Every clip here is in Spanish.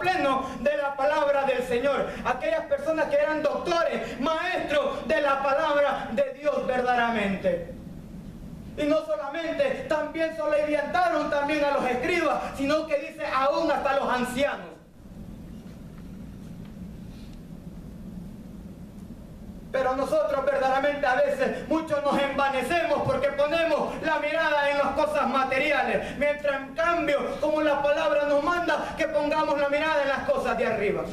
pleno de la palabra del Señor. Aquellas personas que eran doctores, maestros de la palabra de Dios verdaderamente. Y no solamente, también soleviantaron también a los escribas, sino que dice aún hasta los ancianos. Pero nosotros verdaderamente a veces muchos nos envanecemos porque ponemos la mirada en las cosas materiales, mientras en cambio, como la palabra nos manda, que pongamos la mirada en las cosas de arriba.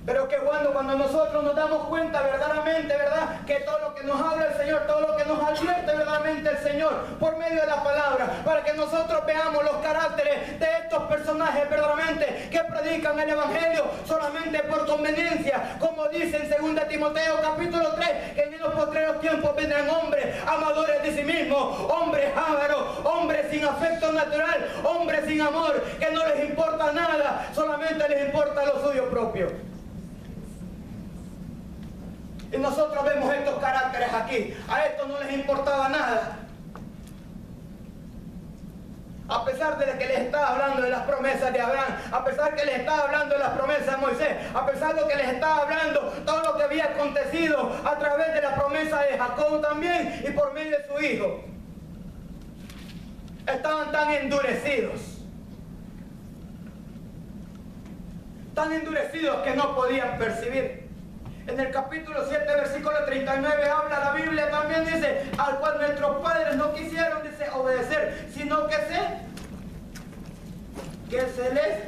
Pero que cuando nosotros nos damos cuenta verdaderamente, ¿verdad? Que todo lo que nos habla el Señor, todo lo que nos advierte verdaderamente el Señor por medio de la palabra, para que nosotros veamos los caracteres de estos personajes verdaderamente que predican el Evangelio solamente por conveniencia, como dice en 2 Timoteo capítulo 3, que en los postreros tiempos vendrán hombres amadores de sí mismos, hombres ávaros, hombres sin afecto natural, hombres sin amor, que no les importa nada, solamente les importa lo suyo propio. Y nosotros vemos estos caracteres aquí. A estos no les importaba nada. A pesar de que les estaba hablando de las promesas de Abraham, a pesar que les estaba hablando de las promesas de Moisés, a pesar de que les estaba hablando todo lo que había acontecido a través de la promesa de Jacob también y por medio de su hijo, estaban tan endurecidos que no podían percibir. En el capítulo 7, versículo 39 habla la Biblia, también dice, al cual nuestros padres no quisieron, dice, obedecer, sino que se les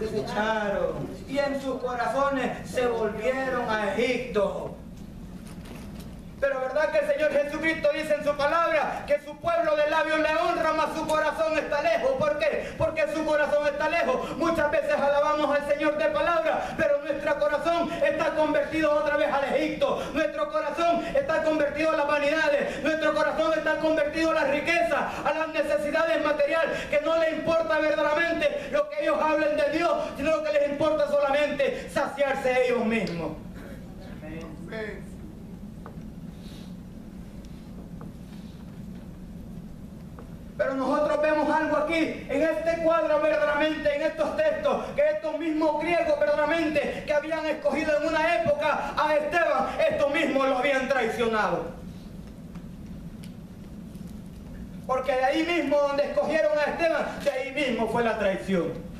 desecharon y en sus corazones se volvieron a Egipto. Pero verdad que el Señor Jesucristo dice en su palabra que su pueblo de labios le honra, mas su corazón está lejos. ¿Por qué? Porque su corazón está lejos. Muchas veces alabamos al Señor de palabra, pero nuestro corazón está convertido otra vez al Egipto. Nuestro corazón está convertido a las vanidades. Nuestro corazón está convertido a las riquezas, a las necesidades materiales, que no les importa verdaderamente lo que ellos hablen de Dios, sino que les importa solamente saciarse ellos mismos. Amén. Pero nosotros vemos algo aquí, en este cuadro verdaderamente, en estos textos, que estos mismos griegos verdaderamente que habían escogido en una época a Esteban, estos mismos lo habían traicionado. Porque de ahí mismo donde escogieron a Esteban, de ahí mismo fue la traición.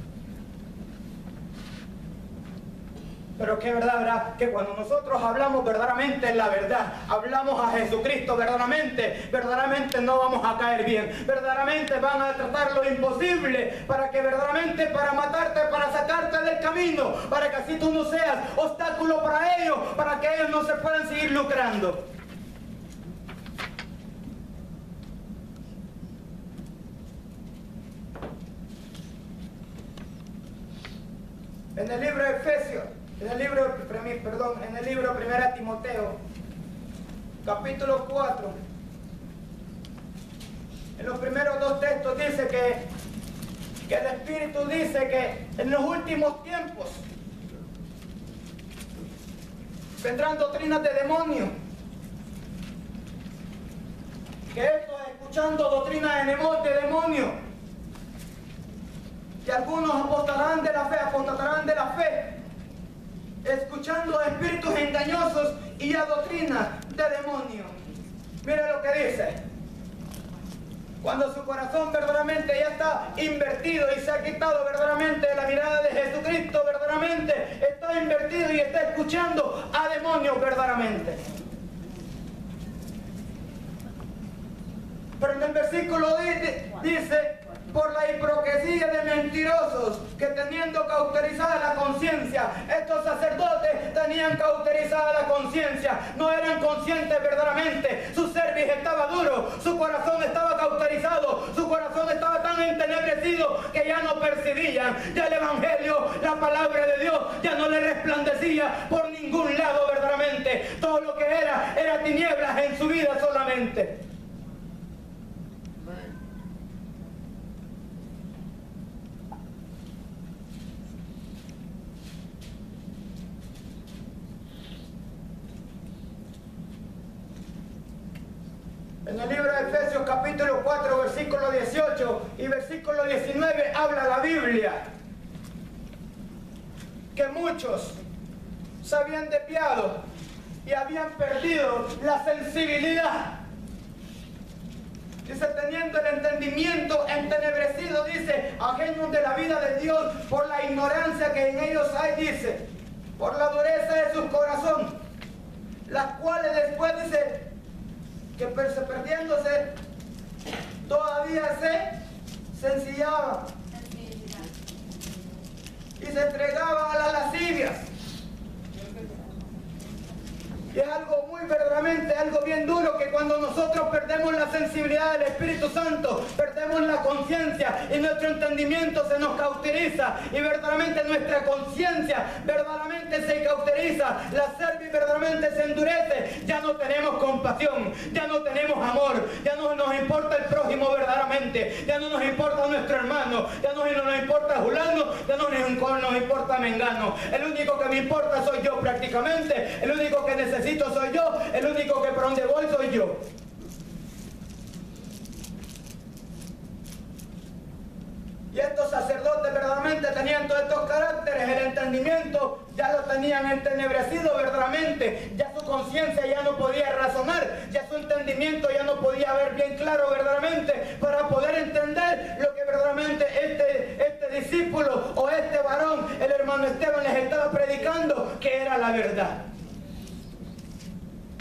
Pero que verdad, ¿verdad? Que cuando nosotros hablamos verdaderamente la verdad, hablamos a Jesucristo verdaderamente no vamos a caer bien. Verdaderamente van a tratar lo imposible para que verdaderamente, para matarte, para sacarte del camino, para que así tú no seas obstáculo para ellos, para que ellos no se puedan seguir lucrando. En el libro de Efesios, en el libro 1 Timoteo, capítulo 4, en los primeros dos textos dice que el Espíritu dice que en los últimos tiempos vendrán doctrinas de demonios. Que esto es escuchando doctrinas de demonios. Que algunos apostatarán de la fe, escuchando espíritus engañosos y a doctrinas de demonios. Mire lo que dice. Cuando su corazón verdaderamente ya está invertido y se ha quitado verdaderamente de la mirada de Jesucristo, verdaderamente está invertido y está escuchando a demonios verdaderamente. Pero en el versículo dice, por la hipocresía de mentirosos que teniendo cauterizada la conciencia, estos sacerdotes tenían cauterizada la conciencia, no eran conscientes verdaderamente, su cerviz estaba duro, su corazón estaba cauterizado, su corazón estaba tan entenebrecido que ya no percibían, ya el Evangelio, la palabra de Dios, ya no le resplandecía por ningún lado verdaderamente, todo lo que era tinieblas en su vida solamente. En el libro de Efesios capítulo 4 versículo 18 y versículo 19 habla la Biblia que muchos se habían desviado y habían perdido la sensibilidad. Dice, teniendo el entendimiento entenebrecido, dice, ajenos de la vida de Dios por la ignorancia que en ellos hay, dice, por la dureza de su corazón, las cuales después, dice, que perdiéndose, todavía se sencillaban y se entregaban a las lascivias. Y es algo muy verdaderamente, algo bien duro, que cuando nosotros perdemos la sensibilidad del Espíritu Santo, perdemos la conciencia y nuestro entendimiento se nos cauteriza y verdaderamente nuestra conciencia verdaderamente se cauteriza, la cerviz verdaderamente se endurece, ya no tenemos compasión, ya no tenemos amor, ya no nos importa el prójimo verdaderamente, ya no nos importa nuestro hermano, ya no nos importa fulano, ya no nos importa mengano. El único que me importa soy yo prácticamente, el único que necesito soy yo, el único que por donde voy soy yo. Y estos sacerdotes verdaderamente tenían todos estos caracteres, el entendimiento ya lo tenían entenebrecido verdaderamente, ya su conciencia ya no podía razonar, ya su entendimiento ya no podía ver bien claro verdaderamente para poder entender lo que verdaderamente este discípulo o este varón, el hermano Esteban, les estaba predicando, que era la verdad.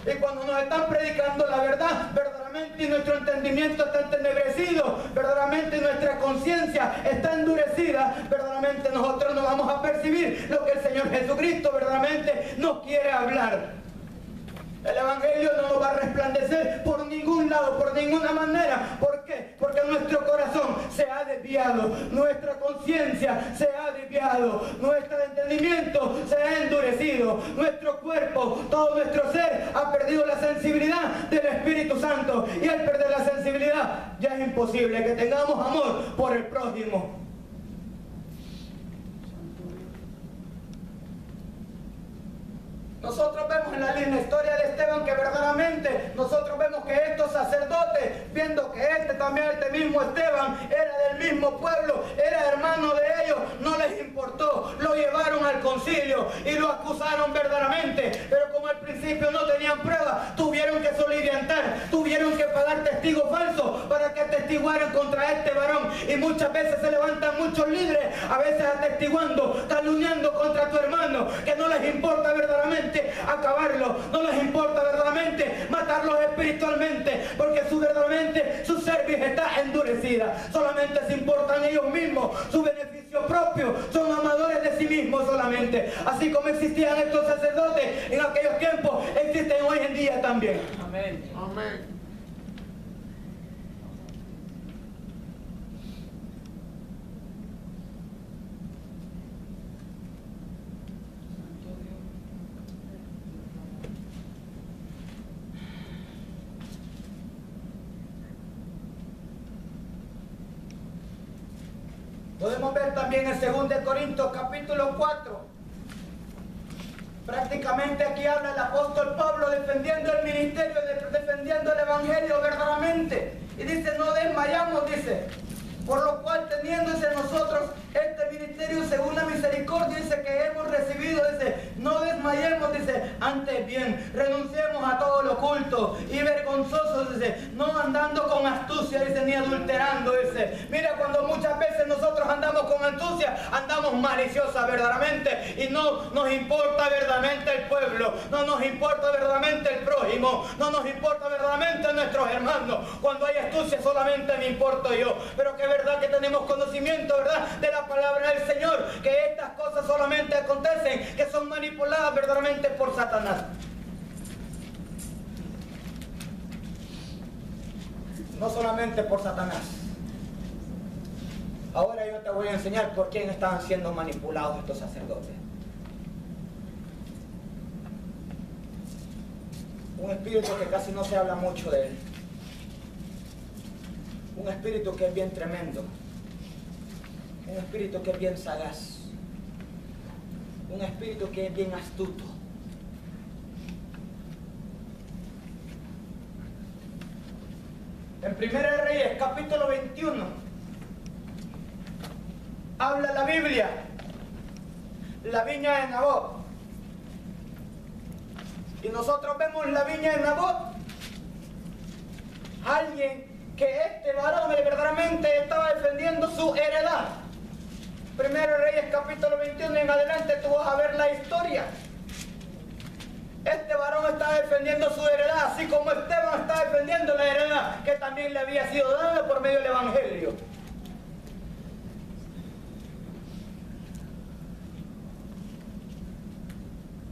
Y cuando nos están predicando la verdad, verdaderamente nuestro entendimiento está entenebrecido, verdaderamente nuestra conciencia está endurecida, verdaderamente nosotros no vamos a percibir lo que el Señor Jesucristo verdaderamente nos quiere hablar. El Evangelio no nos va a resplandecer por ningún lado, por ninguna manera. ¿Por qué? Porque nuestro corazón se ha desviado, nuestra conciencia se ha desviado, nuestro entendimiento se ha endurecido, nuestro cuerpo, todo nuestro ser ha perdido la sensibilidad del Espíritu Santo. Y al perder la sensibilidad ya es imposible que tengamos amor por el prójimo. Nosotros vemos en la historia de Esteban que verdaderamente nosotros vemos que estos sacerdotes, viendo que también este mismo Esteban era del mismo pueblo, era hermano de ellos, no les importó, lo llevaron al concilio y lo acusaron verdaderamente, pero como al principio no tenían pruebas, tuvieron que soliviantar, tuvieron que pagar testigos falsos para que atestiguaran contra este varón. Y muchas veces se levantan muchos líderes, a veces atestiguando, calumniando contra tu hermano, que no les importa verdaderamente acabarlo, no les importa verdaderamente matarlos espiritualmente, porque verdaderamente su cerviz está endurecida, solamente se importan ellos mismos, su beneficio propio, son amadores de sí mismos solamente, así como existían estos sacerdotes en aquellos tiempos, existen hoy en día también. Amén. Amén. Podemos ver también en 2 Corintios capítulo 4. Prácticamente aquí habla el apóstol Pablo defendiendo el ministerio, defendiendo el evangelio verdaderamente. Y dice, no desmayamos, dice. Por lo cual, teniéndose nosotros este ministerio según la misericordia, dice, que hemos recibido, dice, no desmayemos, dice, antes bien, renunciemos a todo lo oculto y vergonzoso, dice, no andando con astucia, dice, ni adulterando, dice. Mira, cuando muchas veces nosotros andamos con astucia, andamos maliciosa verdaderamente y no nos importa verdaderamente el pueblo, no nos importa verdaderamente el prójimo, no nos importa verdaderamente nuestros hermanos. Cuando hay astucia solamente me importo yo, pero que verdad que tenemos conocimiento, ¿verdad?, de la palabra del Señor, que estas cosas solamente acontecen, que son manipuladas verdaderamente por Satanás. No solamente por Satanás. Ahora yo te voy a enseñar por quién estaban siendo manipulados estos sacerdotes. Un espíritu que casi no se habla mucho de él. Un espíritu que es bien tremendo. Un espíritu que es bien sagaz. Un espíritu que es bien astuto. En 1 Reyes, capítulo 21, habla la Biblia, la viña de Nabot. Y nosotros vemos la viña de Nabot, alguien que este varón verdaderamente estaba defendiendo su heredad. Primero Reyes capítulo 21 en adelante tú vas a ver la historia. Este varón está defendiendo su heredad, así como Esteban está defendiendo la heredad que también le había sido dada por medio del Evangelio.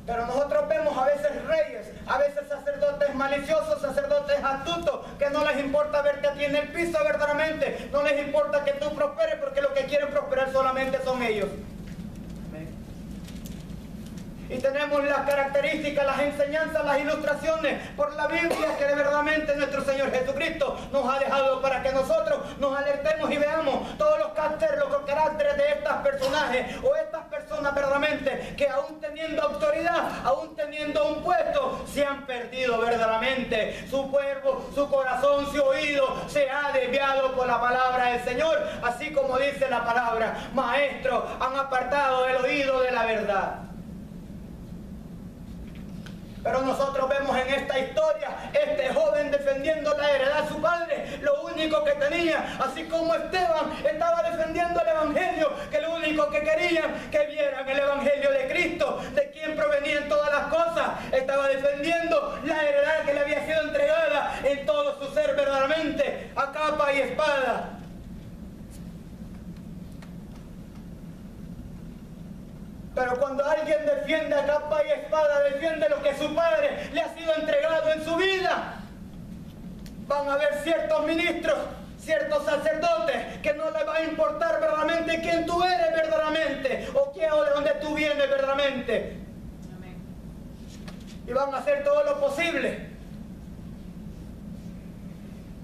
Pero nosotros vemos a veces reyes, a veces sacerdotes maliciosos, sacerdotes astutos, que no les importa verte a ti en el piso verdaderamente, no les importa que tú prosperes, porque lo que quieren prosperar solamente son ellos. Y tenemos las características, las enseñanzas, las ilustraciones por la Biblia que verdaderamente nuestro Señor Jesucristo nos ha dejado para que nosotros nos alertemos y veamos todos los caracteres de estos personajes o estas personas verdaderamente que aún teniendo autoridad, aún teniendo un puesto, se han perdido verdaderamente. Su cuerpo, su corazón, su oído se ha desviado por la palabra del Señor, así como dice la palabra: maestros han apartado el oído de la verdad. Pero nosotros vemos en esta historia este joven defendiendo la heredad de su padre, lo único que tenía, así como Esteban estaba defendiendo el Evangelio, que lo único que querían que vieran el Evangelio de Cristo, de quien provenían todas las cosas. Estaba defendiendo la heredad que le había sido entregada en todo su ser verdaderamente, a capa y espada. Pero cuando alguien defiende a capa y espada, defiende lo que su padre le ha sido entregado en su vida, van a haber ciertos ministros, ciertos sacerdotes, que no les va a importar verdaderamente quién tú eres verdaderamente, o quién o de dónde tú vienes verdaderamente. Amén. Y van a hacer todo lo posible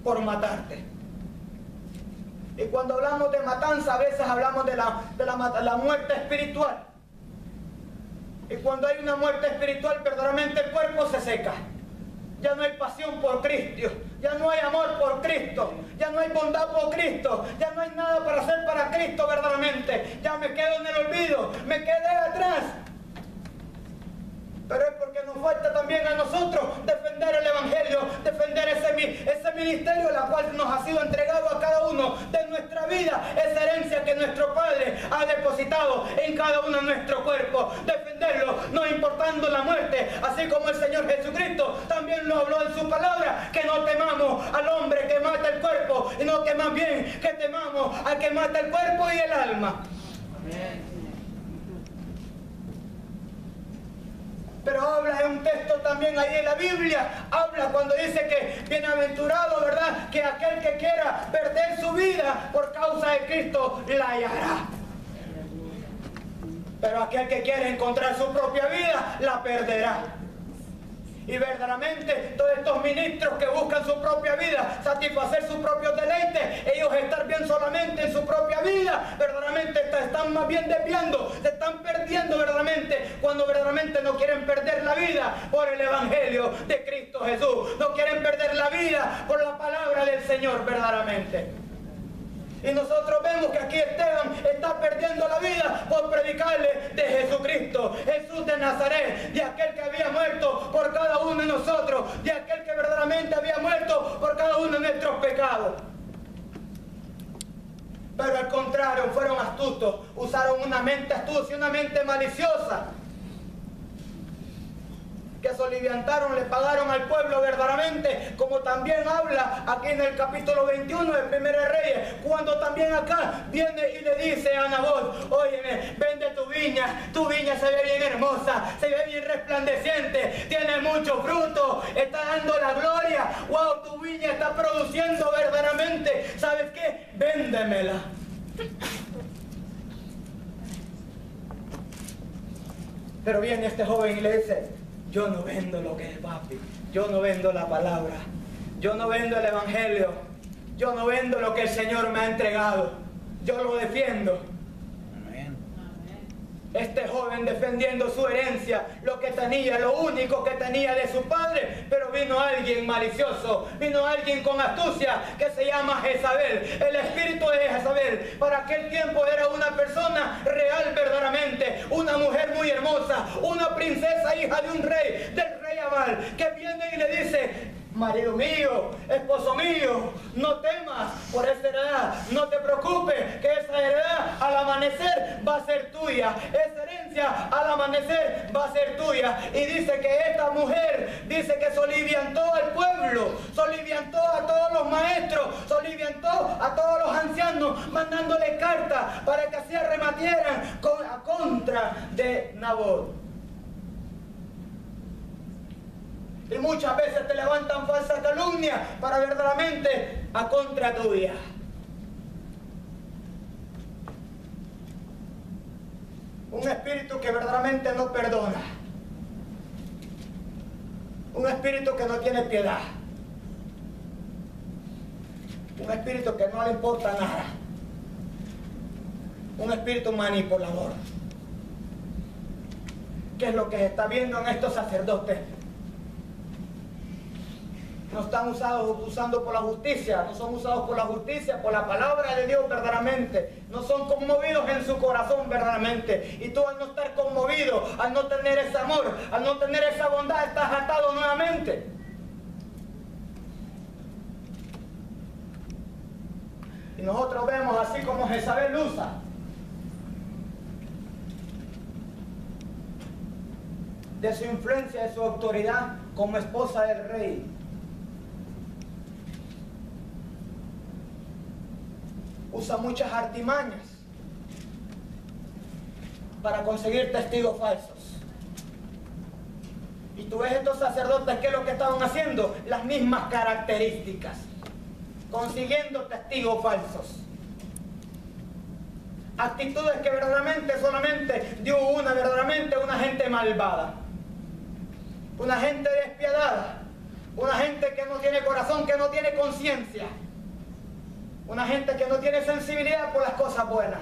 por matarte. Y cuando hablamos de matanza, a veces hablamos de la muerte espiritual. Y cuando hay una muerte espiritual, verdaderamente el cuerpo se seca. Ya no hay pasión por Cristo, ya no hay amor por Cristo, ya no hay bondad por Cristo, ya no hay nada para hacer para Cristo verdaderamente. Ya me quedo en el olvido, me quedé atrás. Pero es porque nos falta también a nosotros defender el Evangelio, defender ese ministerio, la cual nos ha sido entregado a cada uno de nuestra vida, esa herencia que nuestro Padre ha depositado en cada uno de nuestro cuerpo. Defenderlo, no importando la muerte, así como el Señor Jesucristo también lo habló en su palabra, que no temamos al hombre que mata el cuerpo, sino que más bien que temamos al que mata el cuerpo y el alma. Amén. Pero habla en un texto también ahí en la Biblia, habla cuando dice que bienaventurado, ¿verdad?, que aquel que quiera perder su vida por causa de Cristo la hallará. Pero aquel que quiere encontrar su propia vida la perderá. Y verdaderamente todos estos ministros que buscan su propia vida, satisfacer sus propios deleites, ellos estar bien solamente en su propia vida, verdaderamente están más bien desviando, se están perdiendo verdaderamente, cuando verdaderamente no quieren perder la vida por el Evangelio de Cristo Jesús, no quieren perder la vida por la palabra del Señor verdaderamente. Y nosotros vemos que aquí Esteban está perdiendo la vida por predicarle de Jesucristo, Jesús de Nazaret, de aquel que había muerto por cada uno de nosotros, de aquel que verdaderamente había muerto por cada uno de nuestros pecados. Pero al contrario, fueron astutos, usaron una mente astuta y una mente maliciosa, que soliviantaron, le pagaron al pueblo verdaderamente, como también habla aquí en el capítulo 21 de Primera de Reyes, cuando también acá viene y le dice a Nabot: óyeme, vende tu viña se ve bien hermosa, se ve bien resplandeciente, tiene mucho fruto, está dando la gloria, wow, tu viña está produciendo verdaderamente, ¿sabes qué? Véndemela. Pero viene este joven y le dice: yo no vendo lo que es, papi, yo no vendo la palabra, yo no vendo el Evangelio, yo no vendo lo que el Señor me ha entregado, yo lo defiendo. Amén. Este joven defendiendo su herencia, lo que tenía, lo único que tenía de su padre, pero vino alguien malicioso, vino alguien con astucia que se llama Jezabel. El espíritu de Jezabel para aquel tiempo era una persona real verdaderamente, una mujer muy hermosa, una princesa hija de un rey, del rey Abal, que viene y le dice: marido mío, esposo mío, no temas por esa heredad, no te preocupes, que esa heredad al amanecer va a ser tuya, esa herencia al amanecer va a ser tuya. Y dice que esta mujer, dice que soliviantó al pueblo, soliviantó a todos los maestros, soliviantó a todos los ancianos, mandándole cartas para que así arremetieran a contra de Nabot. Y muchas veces te levantan falsas calumnias para verdaderamente a contra tuya. Un espíritu que verdaderamente no perdona. Un espíritu que no tiene piedad. Un espíritu que no le importa nada. Un espíritu manipulador. ¿Qué es lo que se está viendo en estos sacerdotes? No están usando por la justicia, no son usados por la justicia, por la palabra de Dios verdaderamente. No son conmovidos en su corazón verdaderamente. Y tú, al no estar conmovido, al no tener ese amor, al no tener esa bondad, estás atado nuevamente. Y nosotros vemos así como Jezabel usa. De su influencia, de su autoridad como esposa del rey. Usa muchas artimañas para conseguir testigos falsos. Y tú ves estos sacerdotes, ¿qué es lo que estaban haciendo? Las mismas características, consiguiendo testigos falsos. Actitudes que verdaderamente solamente dio verdaderamente una gente malvada, una gente despiadada, una gente que no tiene corazón, que no tiene conciencia. Una gente que no tiene sensibilidad por las cosas buenas.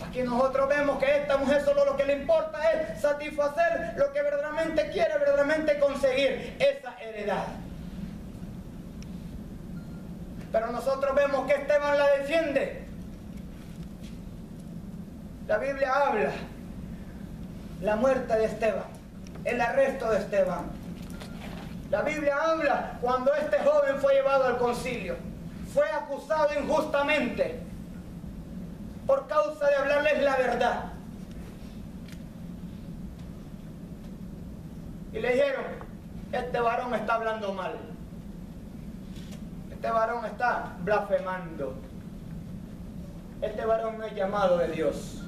Aquí nosotros vemos que esta mujer solo lo que le importa es satisfacer lo que verdaderamente quiere, verdaderamente conseguir esa heredad. Pero nosotros vemos que Esteban la defiende. La Biblia habla la muerte de Esteban, el arresto de Esteban. La Biblia habla cuando este joven fue llevado al concilio. Fue acusado injustamente por causa de hablarles la verdad. Y le dijeron: este varón está hablando mal. Este varón está blasfemando. Este varón no es llamado de Dios.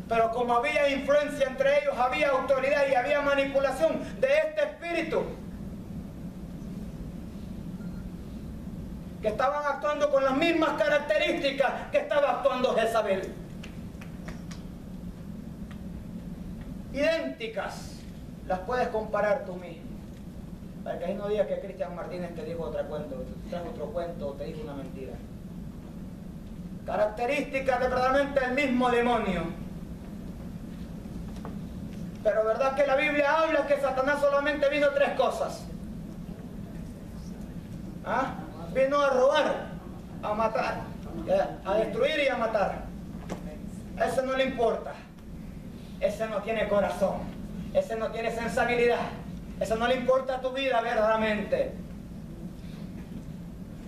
Pero como había influencia entre ellos, había autoridad y había manipulación de este espíritu, que estaban actuando con las mismas características que estaba actuando Jezabel. Idénticas, las puedes comparar tú mismo. Para que ahí no digas que Cristian Martínez te dijo otro cuento o te dijo una mentira. Características de verdaderamente el mismo demonio. Pero verdad que la Biblia habla que Satanás solamente vino a 3 cosas. ¿Ah? Vino a robar, a matar, a destruir y a matar. Eso no le importa. Ese no tiene corazón. Ese no tiene sensibilidad. Eso no le importa a tu vida verdaderamente.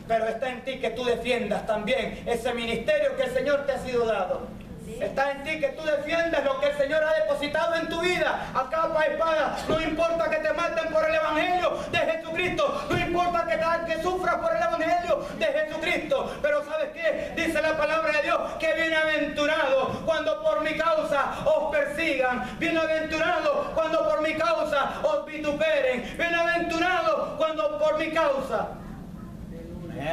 Pero está en ti que tú defiendas también ese ministerio que el Señor te ha sido dado. Está en ti que tú defiendas lo que el Señor ha depositado en tu vida, a capa y espada. No importa que te maten por el Evangelio de Jesucristo, no importa que sufras por el Evangelio de Jesucristo, pero ¿sabes qué? Dice la palabra de Dios que bienaventurado cuando por mi causa os persigan, bienaventurado cuando por mi causa os vituperen, bienaventurado cuando por mi causa.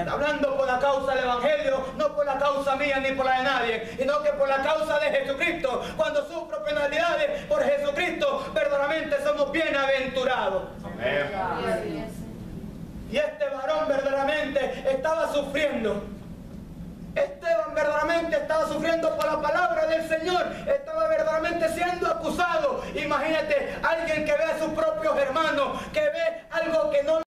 Hablando por la causa del Evangelio, no por la causa mía ni por la de nadie, sino que por la causa de Jesucristo. Cuando sufro penalidades por Jesucristo, verdaderamente somos bienaventurados. Amén. Y este varón verdaderamente sufriendo. Esteban verdaderamente estaba sufriendo por la palabra del Señor, estaba verdaderamente siendo acusado. Imagínate, alguien que ve a sus propios hermanos, que ve algo que no